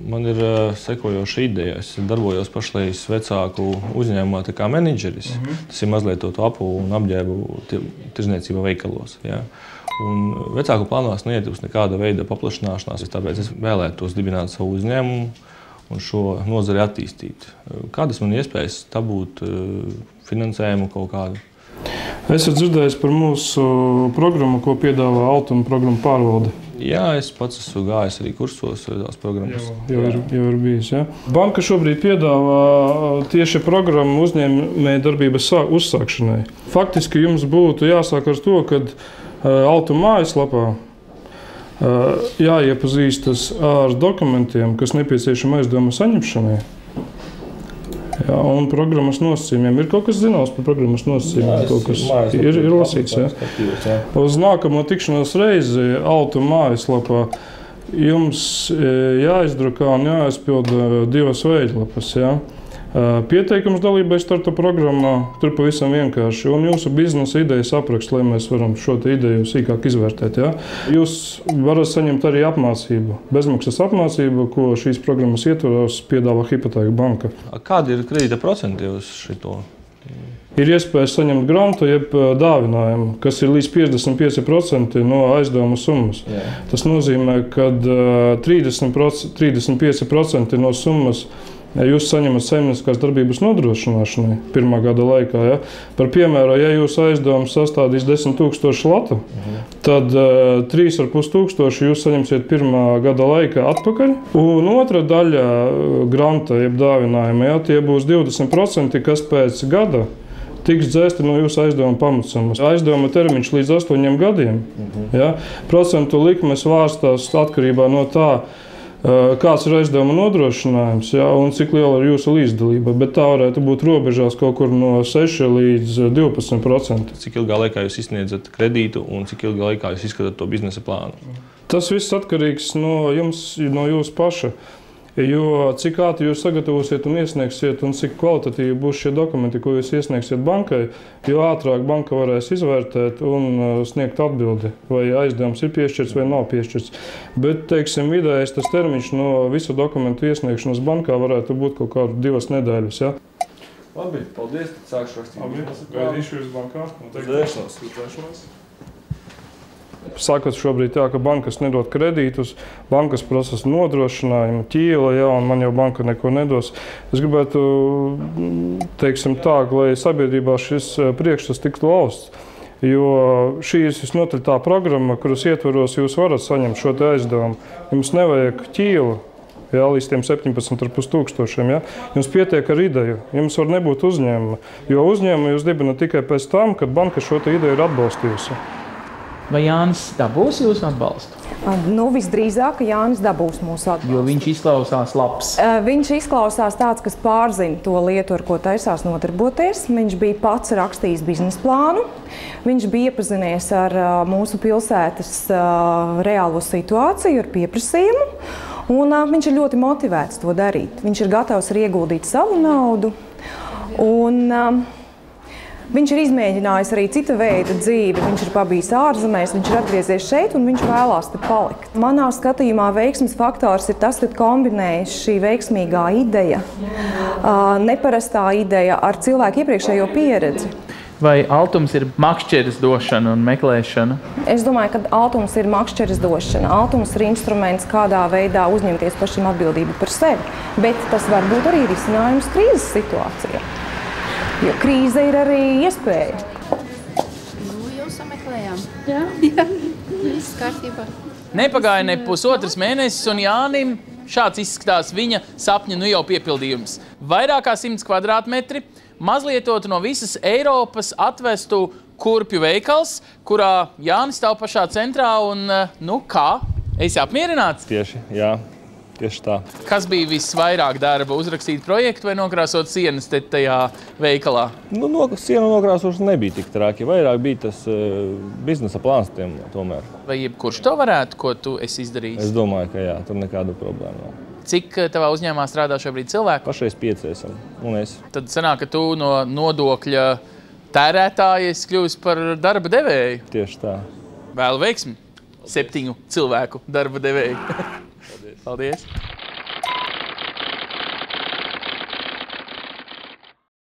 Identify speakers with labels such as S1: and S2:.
S1: Man ir sekojoša ideja. Es darbojos pašlaik vecāku uzņēmumā tā kā menedžeris. Tas ir mazliet to apu un apģērbu tirdzniecībā veikalos. Ja? Un vecāku plānos neietilpst nekāda veida paplašināšanās. Tāpēc es vēlētos dibināt savu uzņēmumu un šo nozari attīstīt. Kādas man iespējas dabūt finansējumu kaut kādu?
S2: Esat dzirdējis par mūsu programmu, ko piedāvā Altuma programmu pārvalde?
S1: Jā, es pats esmu gājis arī kursos tās programmas.
S2: Jau ir bijis, ja? Banka šobrīd piedāvā tieši programmu uzņēmējdarbības uzsākšanai. Faktiski jums būtu jāsāk ar to, ka Altuma mājaslapā jāiepazīstas ar dokumentiem, kas nepieciešami aizdevuma saņemšanai. Jā, un programmas nosacījumiem. Ir kaut kas zināms par programmas nosacījumiem? Kaut kas ir lasīts, jā? Uz nākamo tikšanās reizi Altuma mājaslapā jums jāizdrukā un jāaizpilda 2 veidlapas, jā? Pieteikums dalībai starta programmā, tur pavisam vienkārši, un jūsu biznesa idejas apraksts, lai mēs varam šo ideju sīkāk izvērtēt. Ja? Jūs varat saņemt arī apmācību, bezmaksas apmācību, ko šīs programmas ietvaros piedāvā Hipotēku banka.
S1: Kādi ir kredīta procenti uz šito?
S2: Ir iespēja saņemt grantu, jeb dāvinājumu, kas ir līdz 55% no aizdevuma summas. Jā. Tas nozīmē, ka 35% no summas jūs saņemat saimnieciskās darbības nodrošināšanai 1. gada laikā. Ja? Par piemēru, ja jūsu aizdevums sastādīs 10 000 latu, tad 3,5 jūs saņemsiet 1. gada laikā atpakaļ. Un otra daļa granta, jeb dāvinājuma, ja, tie būs 20%, kas pēc gada tiks dzēsti no jūsu aizdevuma pamatsummas. Aizdevuma termiņš līdz 8 gadiem. Ja? Procentu likmes vārstās atkarībā no tā, kāds ir aizdevuma nodrošinājums, ja, un cik liela ir jūsu līdzdalība. Bet tā varētu būt robežās kaut kur no 6 līdz 12%.
S1: Cik ilgā laikā jūs izsniedzat kredītu un cik ilgā laikā jūs izskatāt to biznesa plānu?
S2: Tas viss atkarīgs no jums, no jūsu paša. Jo cik ātri jūs sagatavosiet un iesniegsiet, un cik kvalitatīvi būs šie dokumenti, ko jūs iesniegsiet bankai, jo ātrāk banka varēs izvērtēt un sniegt atbildi, vai aizdevums ir piešķirts vai nav piešķirts. Bet, teiksim, vidējais tas termiņš no visu dokumentu iesniegšanas bankā varētu būt kaut kādu 2 nedēļas. Ja?
S1: Labi, paldies, tad sākšu rakstīt.
S2: Labi, gaidīšu jūs bankā.
S1: Uzēšanos.
S2: Sākot šobrīd tā, ka bankas nedod kredītus, bankas prasa nodrošinājumu, ķīla, ja, un man jau banka neko nedos. Es gribētu, teiksim tā, lai sabiedrībā šis priekšstats tiktu lausts, jo šī ir visnotaļ tā programma, kuras ietvaros jūs varat saņemt šo te aizdevumu. Jums nevajag ķīlu, ja, līdz tiem 17,500. Ja. Jums pietiek ar ideju, jums var nebūt uzņēmuma, jo uzņēmumu jūs dibinat tikai pēc tam, kad banka šo te ideju ir atbalstījusi.
S3: Vai Jānis dabūs jūsu atbalstu?
S4: Nu, visdrīzāk, ka Jānis dabūs mūsu atbalstu.
S3: Jo viņš izklausās labs.
S4: Viņš izklausās tāds, kas pārzina to lietu, ar ko taisās nodarboties. Viņš bija pats rakstījis biznesa plānu. Viņš bija iepazinies ar mūsu pilsētas reālo situāciju, ar pieprasījumu. Un viņš ir ļoti motivēts to darīt. Viņš ir gatavs arī ieguldīt savu naudu. Un viņš ir izmēģinājis arī cita veida dzīvi. Viņš ir pabijis ārzemēs, viņš ir atgriezies šeit un viņš vēlās te palikt. Manā skatījumā veiksmes faktors ir tas, ka kombinējas šī veiksmīgā ideja, neparastā ideja ar cilvēku iepriekšējo pieredzi.
S3: Vai Altums ir makšķeres došana un meklēšana?
S4: Es domāju, ka Altums ir makšķeres došana. Altums ir instruments, kādā veidā uzņemties pašam atbildību par sevi. Bet tas var būt arī risinājums krīzes situācijā. Jo krīze ir arī iespēja.
S5: Nu, jau sameklējām.
S4: Jā?
S5: Jā, viss kārtībā.
S3: Nepagāja ne pusotras mēnesis, un Jānim šāds izskatās viņa sapņa nu jau piepildījums. Vairāk kā 100 kvadrātmetri, mazlietotu no visas Eiropas atvestu kurpju veikals, kurā Jānis stāv pašā centrā un, nu kā, esi apmierināts?
S1: Tieši, jā. Tieši tā.
S3: Kas bija visvairāk darba? Uzrakstīt projektu vai nokrāsot sienas tajā veikalā?
S1: Nu, sienu nokrāsošana nebija tik traki. Vairāk bija tas biznesa plāns tomēr.
S3: Vai jebkurš to varētu, ko tu esi izdarījis?
S1: Es domāju, ka jā, tur nekāda problēma nav.
S3: Cik tavā uzņēmumā strādā šobrīd cilvēku?
S1: Pašreiz 5 esam, un es.
S3: Tad sanāk, ka tu no nodokļa tērētāja esi kļuvis par darba devēju.
S1: Tieši tā.
S3: Vēlu veiksmi! 7 cilvēku darba devēju. Paldies!